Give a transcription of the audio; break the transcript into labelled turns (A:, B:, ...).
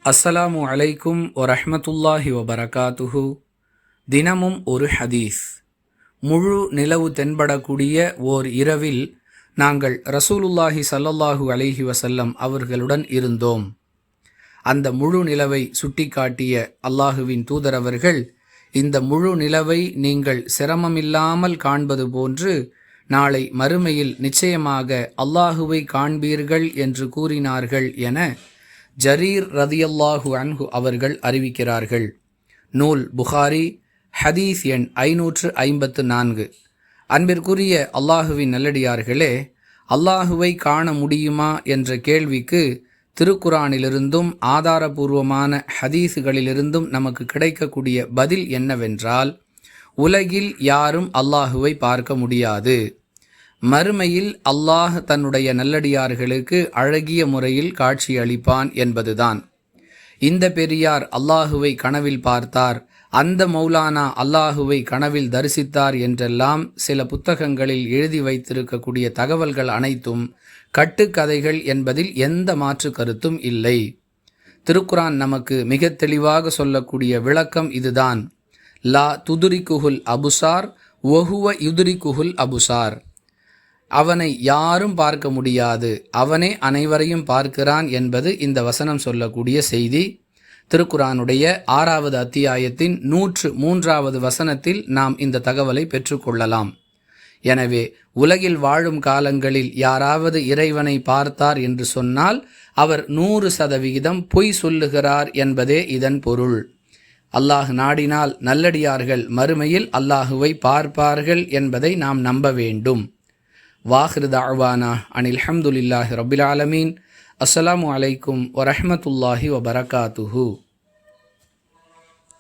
A: அஸ்ஸலாமு அலைக்கும் வரஹ்மத்துல்லாஹி வபரகாத்துஹு. தினமும் ஒரு ஹதீஸ். முழு நிலவு தென்படக்கூடிய ஓர் இரவில் நாங்கள் ரசூலுல்லாஹி ஸல்லல்லாஹு அலைஹி வஸல்லம் அவர்களுடன் இருந்தோம். அந்த முழு நிலவை சுட்டிக்காட்டிய அல்லாஹுவின் தூதரவர்கள், இந்த முழு நிலவை நீங்கள் சிரமமில்லாமல் காண்பது போன்று நாளை மறுமையில் நிச்சயமாக அல்லாஹுவை காண்பீர்கள் என்று கூறினார்கள் என ஜரீர் ரதியல்லாஹு அன்ஹு அவர்கள் அறிவிக்கிறார்கள். நூல் புகாரி, ஹதீஸ் எண் 554. அன்பிற்குரிய அல்லாஹுவின் நல்லடியார்களே, அல்லாஹுவை காண முடியுமா என்ற கேள்விக்கு திருக்குரானிலிருந்தும் ஆதாரபூர்வமான ஹதீஸுகளிலிருந்தும் நமக்கு கிடைக்கக்கூடிய பதில் என்னவென்றால், உலகில் யாரும் அல்லாஹுவை பார்க்க முடியாது. மறுமையில் அல்லாஹ் தன்னுடைய நல்லடியார்களுக்கு அழகிய முறையில் காட்சி அளிப்பான் என்பதுதான். இந்த பெரியார் அல்லாஹுவை கனவில் பார்த்தார், அந்த மௌலானா அல்லாஹுவை கனவில் தரிசித்தார் என்றெல்லாம் சில புத்தகங்களில் எழுதி வைத்திருக்கக்கூடிய தகவல்கள் அனைத்தும் கட்டுக்கதைகள் என்பதில் எந்த மாற்று கருத்தும் இல்லை. திருக்குரான் நமக்கு மிக தெளிவாக சொல்லக்கூடிய விளக்கம் இதுதான். லா துதுரிக்குஹுல் அபுசார் வஹுவ யுதுரிக்குஹுல் அபுசார். அவனை யாரும் பார்க்க முடியாது, அவனே அனைவரையும் பார்க்கிறான் என்பது இந்த வசனம் சொல்லக்கூடிய செய்தி. திருக்குரானுடைய 6வது அத்தியாயத்தின் 103வது வசனத்தில் நாம் இந்த தகவலை பெற்றுக்கொள்ளலாம். எனவே உலகில் வாழும் காலங்களில் யாராவது இறைவனை பார்த்தார் என்று சொன்னால் அவர் 100% பொய் சொல்லுகிறார் என்பதே இதன் பொருள். அல்லாஹ் நாடினால் நல்லடியார்கள் மறுமையில் அல்லாஹுவை பார்ப்பார்கள் என்பதை நாம் நம்ப வேண்டும். வாஹிரு தஅவானா அனில் ஹம்துலில்லாஹி ரப்பில் ஆலமீன். அஸ்ஸலாமு அலைக்கும் வரஹ்மத்துல்லாஹி வபரகாத்துஹு.